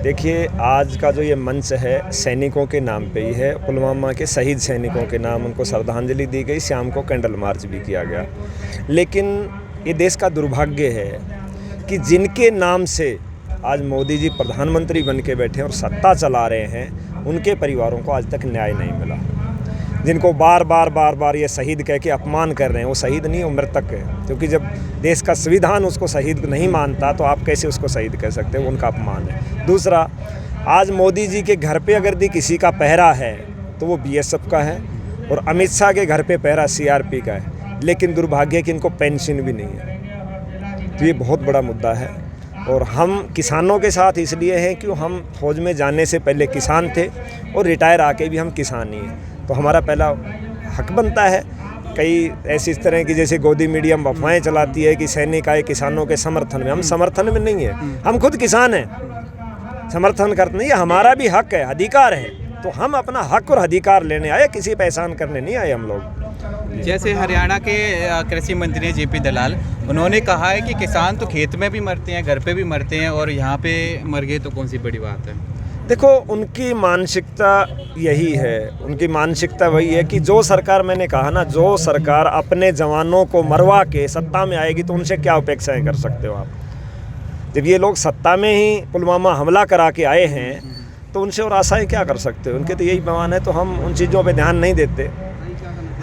देखिए, आज का जो ये मंच है सैनिकों के नाम पे ही है। पुलवामा के शहीद सैनिकों के नाम उनको श्रद्धांजलि दी गई, शाम को कैंडल मार्च भी किया गया। लेकिन ये देश का दुर्भाग्य है कि जिनके नाम से आज मोदी जी प्रधानमंत्री बन के बैठे और सत्ता चला रहे हैं, उनके परिवारों को आज तक न्याय नहीं मिला। जिनको बार बार ये शहीद कह के अपमान कर रहे हैं, वो शहीद नहीं, वो मृतक है। क्योंकि जब देश का संविधान उसको शहीद नहीं मानता तो आप कैसे उसको शहीद कह सकते हो? उनका अपमान है। दूसरा, आज मोदी जी के घर पे अगर किसी का पहरा है तो वो बीएसएफ का है, और अमित शाह के घर पे पहरा सीआरपी का है। लेकिन दुर्भाग्य है कि इनको पेंशन भी नहीं है। तो ये बहुत बड़ा मुद्दा है। और हम किसानों के साथ इसलिए हैं कि हम फौज में जाने से पहले किसान थे और रिटायर आके भी हम किसान ही हैं। तो हमारा पहला हक बनता है। कई ऐसी इस तरह की जैसे गोदी मीडियम अफवाहें चलाती है कि सैनिक आए किसानों के समर्थन में। हम समर्थन में नहीं है, हम खुद किसान हैं, समर्थन करते नहीं है। हमारा भी हक है, अधिकार है। तो हम अपना हक और अधिकार लेने आए, किसी पे एहसान करने नहीं आए हम लोग। जैसे हरियाणा के कृषि मंत्री जेपी दलाल, उन्होंने कहा है कि किसान तो खेत में भी मरते हैं, घर पे भी मरते हैं, और यहाँ पे मर गए तो कौन सी बड़ी बात है। देखो, उनकी मानसिकता यही है। उनकी मानसिकता वही है कि जो सरकार, मैंने कहा ना, जो सरकार अपने जवानों को मरवा के सत्ता में आएगी तो उनसे क्या अपेक्षाएं कर सकते हो आप? जब ये लोग सत्ता में ही पुलवामा हमला करा के आए हैं तो उनसे और आशाएं क्या कर सकते हो? उनके तो यही बयान है। तो हम उन चीज़ों पे ध्यान नहीं देते।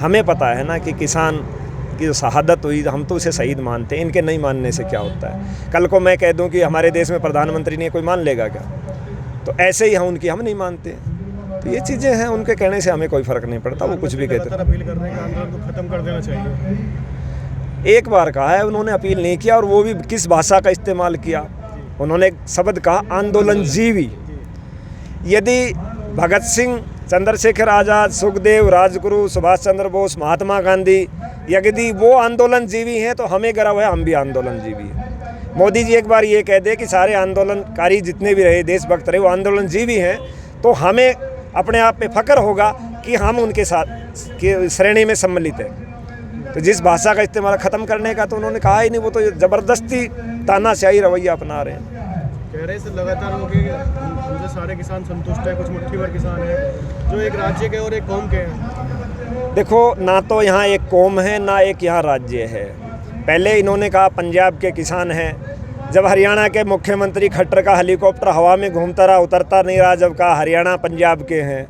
हमें पता है ना कि किसान की जो शहादत हुई, हम तो उसे शहीद मानते हैं। इनके नहीं मानने से क्या होता है? कल को मैं कह दूं कि हमारे देश में प्रधानमंत्री नहीं है, कोई मान लेगा क्या? तो ऐसे ही उनकी हम नहीं मानते। तो ये चीज़ें हैं, उनके कहने से हमें कोई फ़र्क नहीं पड़ता। वो कुछ भी कहते हैं। अपील कर रहे हैं कि आंदोलन को खत्म कर देना चाहिए। एक बार कहा है, उन्होंने अपील नहीं किया। और वो भी किस भाषा का इस्तेमाल किया? उन्होंने एक शब्द कहा, आंदोलन जीवी। यदि भगत सिंह, चंद्रशेखर आज़ाद, सुखदेव, राजगुरु, सुभाष चंद्र बोस, महात्मा गांधी, यदि वो आंदोलन जीवी हैं तो हमें गर्व है, हम भी आंदोलन जीवी हैं। मोदी जी एक बार ये कह दे कि सारे आंदोलनकारी जितने भी रहे, देशभक्त रहे, वो आंदोलन जीवी हैं, तो हमें अपने आप पे फख्र होगा कि हम उनके साथ की श्रेणी में सम्मिलित हैं। तो जिस भाषा का इस्तेमाल ख़त्म करने का तो उन्होंने कहा ही नहीं। वो तो ज़बरदस्ती तानाशाही रवैया अपना रहे हैं। कह रहे हैं लगातार हमसे सारे किसान संतुष्ट है, कुछ मुट्ठी भर किसान हैं जो एक राज्य के और एक कौम के हैं। देखो, ना तो यहाँ एक कौम है, ना एक यहाँ राज्य है। पहले इन्होंने कहा पंजाब के किसान हैं। जब हरियाणा के मुख्यमंत्री खट्टर का हेलीकॉप्टर हवा में घूमता रहा, उतरता नहीं रहा, जब कहा हरियाणा पंजाब के हैं।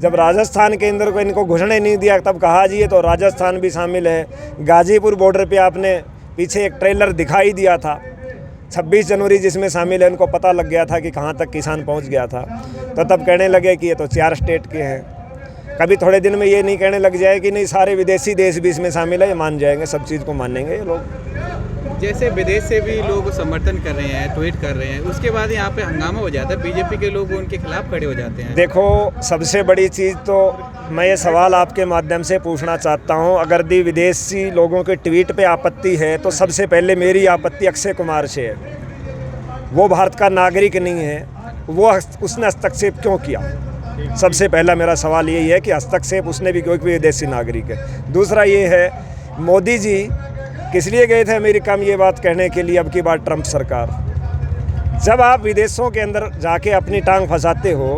जब राजस्थान के अंदर को इनको घुसने नहीं दिया, तब कहा जी ये तो राजस्थान भी शामिल है। गाजीपुर बॉर्डर पे आपने पीछे एक ट्रेलर दिखाई दिया था, 26 जनवरी जिसमें शामिल है। उनको पता लग गया था कि कहाँ तक किसान पहुँच गया था। तो तब कहने लगे कि ये तो 4 स्टेट के हैं। कभी थोड़े दिन में ये नहीं कहने लग जाए कि नहीं सारे विदेशी देश भी इसमें शामिल है, ये मान जाएंगे, सब चीज़ को मानेंगे ये लोग। जैसे विदेश से भी लोग समर्थन कर रहे हैं, ट्वीट कर रहे हैं, उसके बाद यहाँ पे हंगामा हो जाता है, बीजेपी के लोग उनके खिलाफ खड़े हो जाते हैं। देखो, सबसे बड़ी चीज़ तो मैं ये सवाल आपके माध्यम से पूछना चाहता हूँ, अगर विदेशी लोगों के ट्वीट पे आपत्ति है तो सबसे पहले मेरी आपत्ति अक्षय कुमार से है। वो भारत का नागरिक नहीं है, वो उसने हस्तक्षेप क्यों किया? सबसे पहला मेरा सवाल यही है कि हस्तक्षेप उसने भी, कोई भी विदेशी नागरिक है। दूसरा ये है, मोदी जी किस लिए गए थे अमेरिका में ये बात कहने के लिए? अब की बात ट्रंप सरकार, जब आप विदेशों के अंदर जाके अपनी टांग फंसाते हो,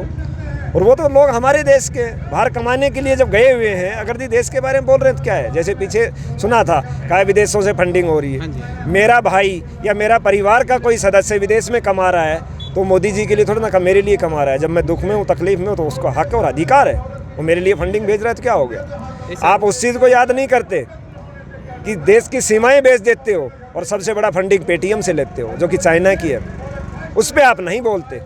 और वो तो लोग हमारे देश के बाहर कमाने के लिए जब गए हुए हैं, अगर देश के बारे में बोल रहे हैं तो क्या है? जैसे पीछे सुना था कहा विदेशों से फंडिंग हो रही है। मेरा भाई या मेरा परिवार का कोई सदस्य विदेश में कमा रहा है तो मोदी जी के लिए थोड़ा ना, मेरे लिए कमा रहा है। जब मैं दुख में हूँ, तकलीफ में हूँ, तो उसको हक और अधिकार है। वो मेरे लिए फंडिंग भेज रहा है तो क्या हो गया? आप उस चीज़ को याद नहीं करते कि देश की सीमाएं बेच देते हो और सबसे बड़ा फंडिंग पेटीएम से लेते हो, जो कि चाइना की है। उस पर आप नहीं बोलते।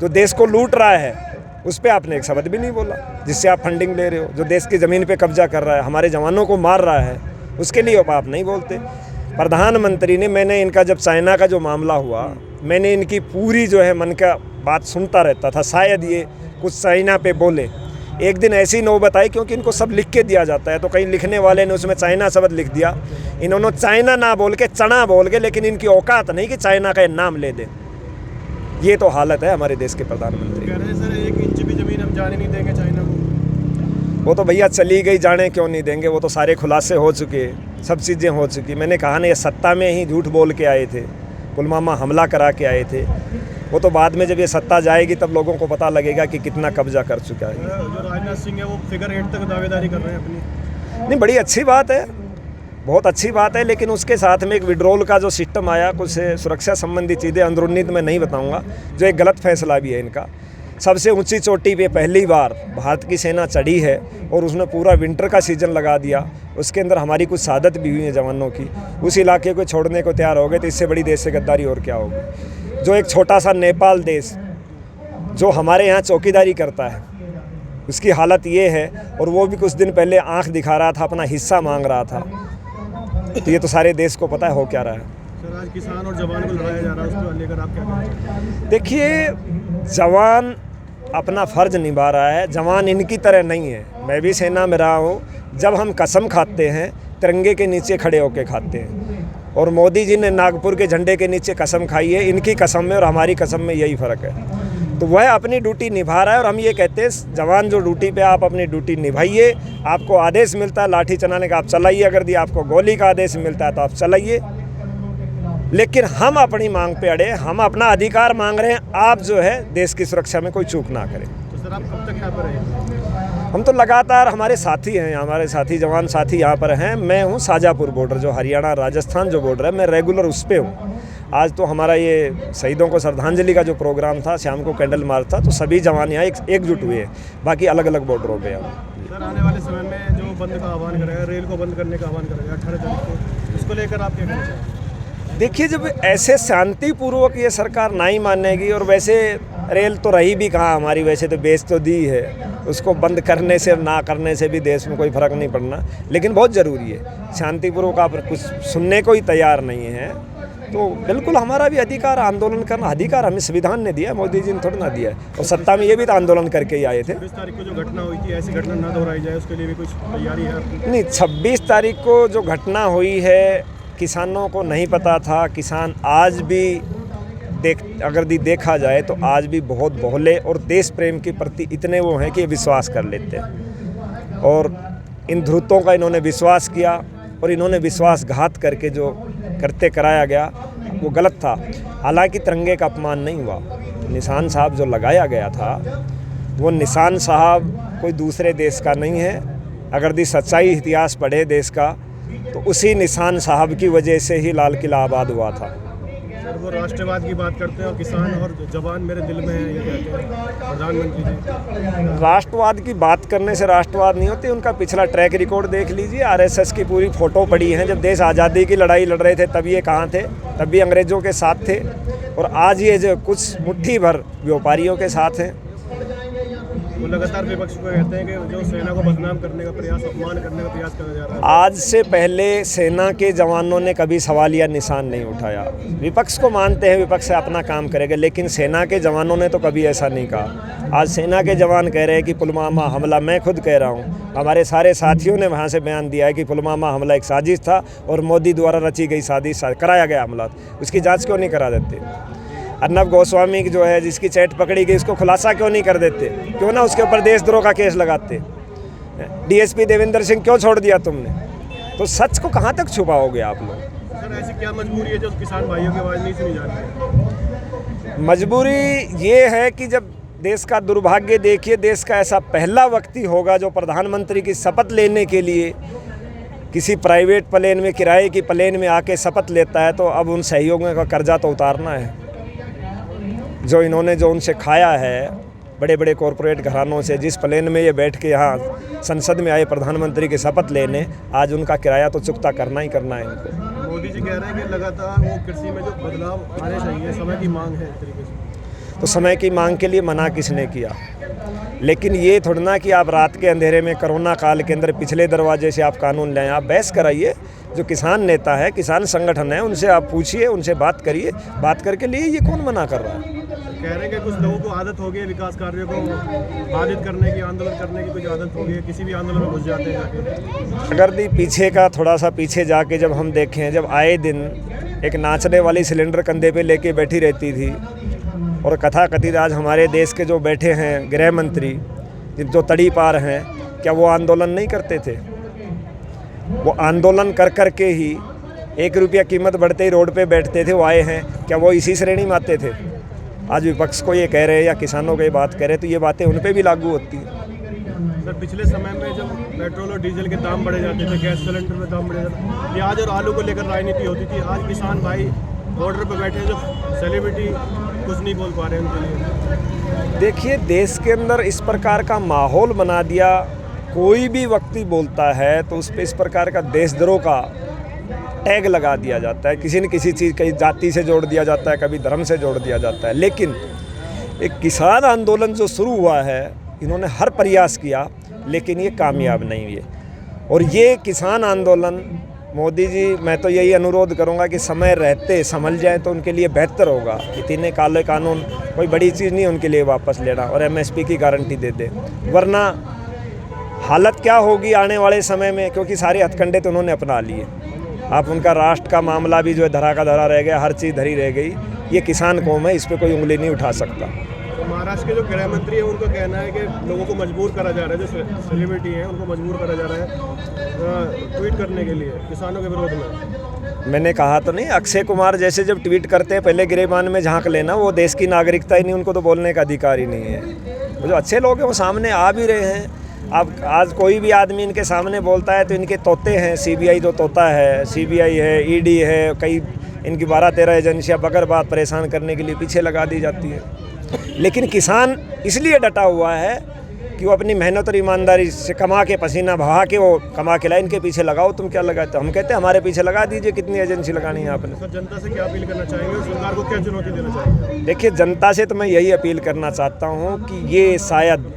जो देश को लूट रहा है उस पर आपने एक शब्द भी नहीं बोला, जिससे आप फंडिंग ले रहे हो। जो देश की ज़मीन पे कब्जा कर रहा है, हमारे जवानों को मार रहा है, उसके लिए आप नहीं बोलते। प्रधानमंत्री ने, मैंने इनका जब चाइना का जो मामला हुआ, मैंने इनकी पूरी जो है मन का बात सुनता रहता था। शायद ये कुछ चाइना पे बोले। एक दिन ऐसी नौबत आई, क्योंकि इनको सब लिख के दिया जाता है, तो कहीं लिखने वाले ने उसमें चाइना शब्द लिख दिया। इन्होंने चाइना ना बोल के चना बोल के, लेकिन इनकी औकात नहीं कि चाइना का नाम ले दे। ये तो हालत है हमारे देश के प्रधानमंत्री। कह रहे हैं सर 1 इंच भी ज़मीन हम जाने नहीं देंगे चाइना को। वो तो भैया चली गई, जाने क्यों नहीं देंगे? वो तो सारे खुलासे हो चुके, सब चीज़ें हो चुकी। मैंने कहा ना, ये सत्ता में ही झूठ बोल के आए थे, पुलवामा हमला करा के आए थे। वो तो बाद में जब ये सत्ता जाएगी तब लोगों को पता लगेगा कि कितना कब्जा कर चुका है। जो राजनाथ सिंह है वो फिगर 8 तक दावेदारी कर रहे हैं अपनी। नहीं, बड़ी अच्छी बात है, बहुत अच्छी बात है, लेकिन उसके साथ में एक विड्रॉल का जो सिस्टम आया, कुछ सुरक्षा संबंधी चीज़ें अंदरूनी तो मैं नहीं बताऊंगा, जो एक गलत फैसला भी है इनका। सबसे ऊंची चोटी पे पहली बार भारत की सेना चढ़ी है और उसने पूरा विंटर का सीज़न लगा दिया। उसके अंदर हमारी कुछ शहादत भी हुई है जवानों की। उस इलाके को छोड़ने को तैयार हो गए, तो इससे बड़ी देश से गद्दारी और क्या होगी। जो एक छोटा सा नेपाल देश जो हमारे यहाँ चौकीदारी करता है, उसकी हालत ये है, और वो भी कुछ दिन पहले आंख दिखा रहा था, अपना हिस्सा मांग रहा था। तो ये तो सारे देश को पता है हो क्या रहा है। सर, आज किसान और जवान को लड़ाया जा रहा है, उसको लेकर आप क्या कहेंगे? देखिए, जवान अपना फ़र्ज निभा रहा है, जवान इनकी तरह नहीं है। मैं भी सेना में रहा हूँ। जब हम कसम खाते हैं, तिरंगे के नीचे खड़े होकर खाते हैं, और मोदी जी ने नागपुर के झंडे के नीचे कसम खाई है। इनकी कसम में और हमारी कसम में यही फ़र्क है। तो वह अपनी ड्यूटी निभा रहा है, और हम ये कहते हैं जवान जो ड्यूटी पे, आप अपनी ड्यूटी निभाइए। आपको आदेश मिलता है लाठी चलाने का, आप चलाइए। अगर दी आपको गोली का आदेश मिलता है तो आप चलाइए। लेकिन हम अपनी मांग पे अड़े, हम अपना अधिकार मांग रहे हैं। आप जो है देश की सुरक्षा में कोई चूक ना करें। तो सर, आप कब तक यहाँ पर रहेंगे? हम तो लगातार, हमारे साथी हैं, हमारे साथी जवान साथी यहाँ पर हैं। मैं हूँ शाजापुर बॉर्डर, जो हरियाणा राजस्थान जो बॉर्डर है, मैं रेगुलर उस पर हूँ। आज तो हमारा ये शहीदों को श्रद्धांजलि का जो प्रोग्राम था, शाम को कैंडल मार्च था, तो सभी जवान यहाँ एकजुट हुए हैं। बाकी अलग अलग बॉर्डरों पे हैं। सर, आने वाले समय में जो बंद का आह्वान करेगा, रेल को बंद करने का आह्वान करेगा 18 तारीख को, इसको लेकर आप क्या कहना चाहेंगे? देखिए, जब ऐसे शांतिपूर्वक ये सरकार ना ही मानेगी, और वैसे रेल तो रही भी कहाँ हमारी, वैसे तो बेच तो दी है। उसको बंद करने से ना करने से भी देश में कोई फ़र्क नहीं पड़ना, लेकिन बहुत ज़रूरी है। शांतिपूर्वक आप कुछ सुनने को ही तैयार नहीं है, तो बिल्कुल हमारा भी अधिकार, आंदोलन करना अधिकार हमें संविधान ने दिया, मोदी जी ने थोड़ा ना दिया है। और सत्ता में ये भी तो आंदोलन करके ही आए थे। 26 तारीख को जो घटना हुई थी, ऐसी घटना ना दोहराई जाए, उसके लिए भी कुछ तैयारी है आपकी? नहीं, 26 तारीख को जो घटना हुई है, किसानों को नहीं पता था। किसान आज भी अगर देखा जाए तो आज भी बहुत भोले और देश प्रेम के प्रति इतने वो हैं कि विश्वास कर लेते हैं। और इन ध्रुतों का इन्होंने विश्वास किया, और इन्होंने विश्वासघात करके जो करते कराया गया वो गलत था। हालांकि तिरंगे का अपमान नहीं हुआ। निशान साहब जो लगाया गया था, वो निशान साहब कोई दूसरे देश का नहीं है। अगर दी सच्चाई इतिहास पढ़े देश का, तो उसी निशान साहब की वजह से ही लाल किला आबाद हुआ था। सर, वो राष्ट्रवाद की बात करते हैं और किसान और जवान मेरे दिल में है, ये कहते हैं प्रधानमंत्री जी। राष्ट्रवाद की बात करने से राष्ट्रवाद नहीं होती। उनका पिछला ट्रैक रिकॉर्ड देख लीजिए। आरएसएस की पूरी फ़ोटो पड़ी है। जब देश आज़ादी की लड़ाई लड़ रहे थे तब ये कहाँ थे? तब भी अंग्रेज़ों के साथ थे। और आज ये जो कुछ मुट्ठी भर व्यापारियों के साथ हैं। वो लगातार विपक्ष को कहते हैं कि जो सेना को बदनाम करने का प्रयास, अपमान करने का प्रयास करा जा रहा है। आज से पहले सेना के जवानों ने कभी सवाल या निशान नहीं उठाया। विपक्ष को मानते हैं, विपक्ष से अपना काम करेगा, लेकिन सेना के जवानों ने तो कभी ऐसा नहीं कहा। आज सेना के जवान कह रहे हैं कि पुलवामा हमला, मैं खुद कह रहा हूँ, हमारे सारे साथियों ने वहाँ से बयान दिया है कि पुलवामा हमला एक साजिश था और मोदी द्वारा रची गई साजिश कराया गया हमला। उसकी जाँच क्यों नहीं करा देते? अर्नब गोस्वामी जो है, जिसकी चैट पकड़ी गई, उसको खुलासा क्यों नहीं कर देते? क्यों ना उसके ऊपर देशद्रोह का केस लगाते? डीएसपी देवेंद्र सिंह क्यों छोड़ दिया तुमने? तो सच को कहाँ तक छुपाओगे आप लोग? सर, ऐसी क्या मजबूरी है जो किसान भाइयों की आवाज़ नहीं सुनी जा रही है? मजबूरी ये है कि जब देश का दुर्भाग्य देखिए, देश का ऐसा पहला व्यक्ति होगा जो प्रधानमंत्री की शपथ लेने के लिए किसी प्राइवेट प्लेन में, किराए की प्लेन में आके शपथ लेता है, तो अब उन सहयोगियों का कर्जा तो उतारना है। जो इन्होंने जो उनसे खाया है, बड़े बड़े कॉरपोरेट घरानों से, जिस प्लेन में ये बैठ के यहाँ संसद में आए प्रधानमंत्री की शपथ लेने, आज उनका किराया तो चुकता करना ही करना है इनको। मोदी जी कह रहे हैं कि लगातार वो कृषि में जो बदलाव आने चाहिए, समय की मांग है एक तरीके से। तो समय की मांग के लिए मना किसने किया? लेकिन ये थोड़ा ना कि आप रात के अंधेरे में कोरोना काल के अंदर पिछले दरवाजे से आप कानून लाएं। आप बहस कराइए, जो किसान नेता है, किसान संगठन है, उनसे आप पूछिए, उनसे बात करिए। बात करके लिए ये कौन मना कर रहा है? कह रहे हैं कि कुछ लोगों को आदत हो गई है विकास कार्यों को बाधित करने की, आंदोलन करने की कुछ आदत हो गई है, किसी भी आंदोलन में घुस जाते हैं जाके। अगर दी पीछे का थोड़ा सा पीछे जाके जब हम देखें, जब आए दिन एक नाचने वाली सिलेंडर कंधे पे लेके बैठी रहती थी, और कथा कथित आज हमारे देश के जो बैठे हैं गृह मंत्री, जो तड़ी पार हैं, क्या वो आंदोलन नहीं करते थे? वो आंदोलन कर कर के ही 1 रुपया कीमत बढ़ते ही रोड पे बैठते थे। वो आए हैं, क्या वो इसी श्रेणी में आते थे? आज विपक्ष को ये कह रहे हैं या किसानों को ये बात कह रहे हैं तो ये बातें उन पे भी लागू होती हैं। सर पिछले समय में जब पेट्रोल और डीजल के दाम बढ़े जाते थे, गैस सिलेंडर में दाम बढ़े जाते, प्याज और आलू को लेकर राजनीति होती थी। आज किसान भाई बॉर्डर पर बैठे हैं, जो सेलिब्रिटी कुछ नहीं बोल पा रहे हैं उनके लिए। देखिए, देश के अंदर इस प्रकार का माहौल बना दिया, कोई भी व्यक्ति बोलता है तो उस पर इस प्रकार का देशद्रोह का टैग लगा दिया जाता है। किसी न किसी चीज़, कहीं जाति से जोड़ दिया जाता है, कभी धर्म से जोड़ दिया जाता है। लेकिन एक किसान आंदोलन जो शुरू हुआ है, इन्होंने हर प्रयास किया लेकिन ये कामयाब नहीं हुए। और ये किसान आंदोलन, मोदी जी, मैं तो यही अनुरोध करूंगा कि समय रहते संभल जाए तो उनके लिए बेहतर होगा। इतने काले कानून कोई बड़ी चीज़ नहीं उनके लिए वापस लेना, और MSP की गारंटी दे दे, वरना हालत क्या होगी आने वाले समय में, क्योंकि सारे हथकंडे तो उन्होंने अपना लिए। आप उनका राष्ट्र का मामला भी जो है धरा का धरा रह गया, हर चीज़ धरी रह गई। ये किसान कौम है, इस पर कोई उंगली नहीं उठा सकता। तो महाराष्ट्र के जो गृह मंत्री है उनका कहना है कि लोगों को मजबूर करा जा रहा है, जो सेलिब्रिटी हैं उनको मजबूर करा जा रहा है ट्वीट करने के लिए किसानों के विरोध में। मैंने कहा तो नहीं, अक्षय कुमार जैसे जब ट्वीट करते हैं पहले गिरेबान में झांक लेना, वो देश की नागरिकता ही नहीं, उनको तो बोलने का अधिकार ही नहीं है। वो जो अच्छे लोग हैं वो सामने आ भी रहे हैं। अब आज कोई भी आदमी इनके सामने बोलता है तो इनके तोते हैं, CBI जो तोता है, CBI है, ED है, कई इनकी 12-13 एजेंसियाँ बगैर बात परेशान करने के लिए पीछे लगा दी जाती है। लेकिन किसान इसलिए डटा हुआ है कि वो अपनी मेहनत और ईमानदारी से कमा के, पसीना बहा के वो कमा के लाए। इनके पीछे लगाओ, तुम क्या लगाते हो? हम कहते हैं हमारे पीछे लगा दीजिए, कितनी एजेंसी लगानी है आपने। सर जनता से क्या अपील करना चाहेंगे, सरकार को क्या चुनौती देना चाहेंगे? देखिए, जनता से तो मैं यही अपील करना चाहता हूँ कि ये शायद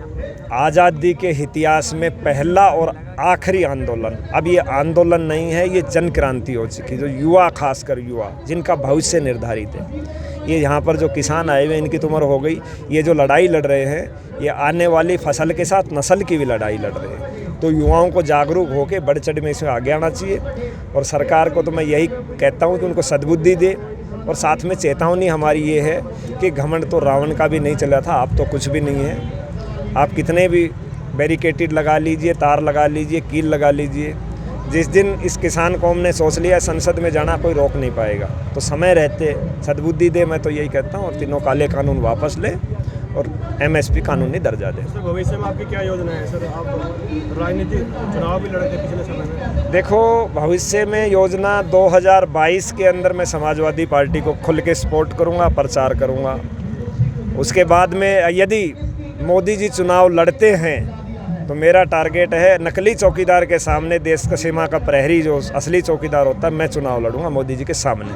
आज़ादी के इतिहास में पहला और आखिरी आंदोलन, अब ये आंदोलन नहीं है, ये जन क्रांति हो चुकी, जो युवा, खासकर युवा जिनका भविष्य निर्धारित है। ये यहाँ पर जो किसान आए हुए, इनकी तो उम्र हो गई, ये जो लड़ाई लड़ रहे हैं, ये आने वाली फसल के साथ नस्ल की भी लड़ाई लड़ रहे हैं। तो युवाओं को जागरूक होकर बढ़ चढ़ में इसमें आगे आना चाहिए। और सरकार को तो मैं यही कहता हूँ कि उनको सद्बुद्धि दे। और साथ में चेतावनी हमारी ये है कि घमंड तो रावण का भी नहीं चला था, आप तो कुछ भी नहीं है। आप कितने भी बैरिकेटेड लगा लीजिए, तार लगा लीजिए, कील लगा लीजिए, जिस दिन इस किसान कौम ने सोच लिया संसद में जाना, कोई रोक नहीं पाएगा। तो समय रहते सद्बुद्धि दे, मैं तो यही कहता हूँ। और तीनों काले कानून वापस ले और MSP कानूनी दर्जा दे। सर भविष्य में आपकी क्या योजना है? सर आप राजनीति चुनाव भी लड़े थे पिछले समय में। देखो, भविष्य में योजना 2022 के अंदर मैं समाजवादी पार्टी को खुल के सपोर्ट करूँगा, प्रचार करूँगा। उसके बाद में यदि मोदी जी चुनाव लड़ते हैं तो मेरा टारगेट है नकली चौकीदार के सामने, देश का सीमा का प्रहरी जो असली चौकीदार होता है, मैं चुनाव लड़ूंगा मोदी जी के सामने।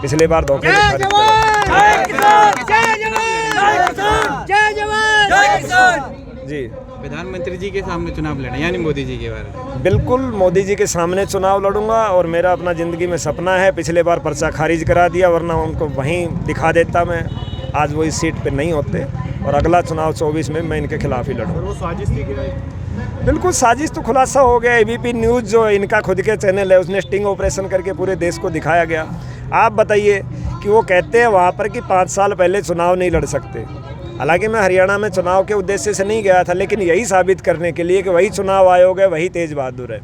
पिछले बार धोखे जी, प्रधानमंत्री जी के सामने चुनाव लड़े, यानी मोदी जी के बारे में। बिल्कुल मोदी जी के सामने चुनाव लड़ूंगा। और मेरा अपना ज़िंदगी में सपना है, पिछले बार पर्चा खारिज करा दिया, वरना उनको वहीं दिखा देता मैं। आज वो इस सीट पे नहीं होते और अगला चुनाव 24 में मैं इनके खिलाफ ही लड़ूंगा। वो साजिश थी क्या? बिल्कुल साजिश तो खुलासा हो गया। ABP न्यूज़ जो इनका खुद के चैनल है, उसने स्टिंग ऑपरेशन करके पूरे देश को दिखाया गया। आप बताइए कि वो कहते हैं वहाँ पर कि 5 साल पहले चुनाव नहीं लड़ सकते। हालांकि मैं हरियाणा में चुनाव के उद्देश्य से नहीं गया था, लेकिन यही साबित करने के लिए कि वही चुनाव आयोग है, वही तेज बहादुर है।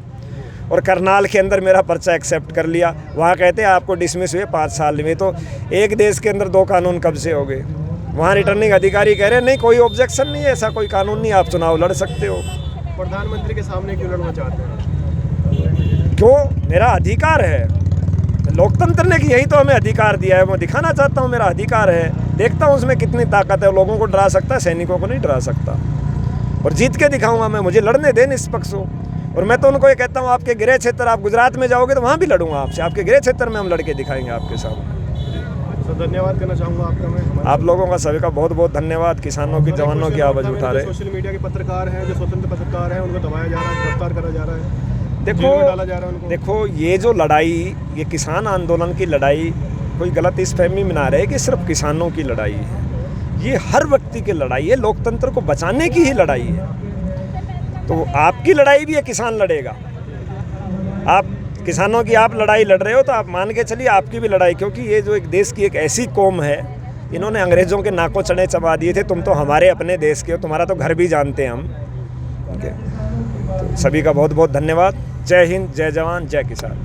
और करनाल के अंदर मेरा पर्चा एक्सेप्ट कर लिया। वहाँ कहते हैं आपको डिसमिस हुए 5 साल में। तो एक देश के अंदर 2 कानून कब से हो गए? वहाँ रिटर्निंग अधिकारी कह रहे हैं नहीं, कोई ऑब्जेक्शन नहीं है, ऐसा कोई कानून नहीं, आप चुनाव लड़ सकते हो। प्रधानमंत्री के सामने क्यों लड़ना चाहते हैं? क्यों? मेरा अधिकार है। लोकतंत्र ने यही तो हमें अधिकार दिया है, मैं दिखाना चाहता हूँ, मेरा अधिकार है। देखता हूँ उसमें कितनी ताकत है। लोगों को डरा सकता है, सैनिकों को नहीं डरा सकता। और जीत के दिखाऊंगा मैं, मुझे लड़ने दें निष्पक्ष हो। और मैं तो उनको ये कहता हूँ, आपके गृह क्षेत्र, आप गुजरात में जाओगे तो वहाँ भी लड़ूंगा आपसे। आपके गृह क्षेत्र में हम लड़के दिखाएंगे आपके सामने। तो धन्यवाद करना चाहूँगा आपका मैं। आप लोगों का सभी का बहुत बहुत धन्यवाद। किसानों की, जवानों की आवाज़ उठा रहे। सोशल मीडिया के पत्रकार हैं, जो स्वतंत्र पत्रकार हैं, उनको दबाया जा रहा है, गिरफ्तार करा जा रहा है, डाला जा रहा है उनको। देखो, ये जो लड़ाई, ये किसान आंदोलन की लड़ाई, कोई गलत इसफहमी में ना रहे कि सिर्फ किसानों की लड़ाई है। ये हर व्यक्ति की लड़ाई है, लोकतंत्र को बचाने की ही लड़ाई है। तो आपकी लड़ाई भी ये किसान लड़ेगा। आप किसानों की आप लड़ाई लड़ रहे हो तो आप मान के चलिए आपकी भी लड़ाई, क्योंकि ये जो एक देश की एक ऐसी कौम है, इन्होंने अंग्रेज़ों के नाकों चने चबा दिए थे। तुम तो हमारे अपने देश के हो, तुम्हारा तो घर भी जानते हैं हम। ओके, तो सभी का बहुत बहुत धन्यवाद। जय हिंद, जय जवान, जय किसान।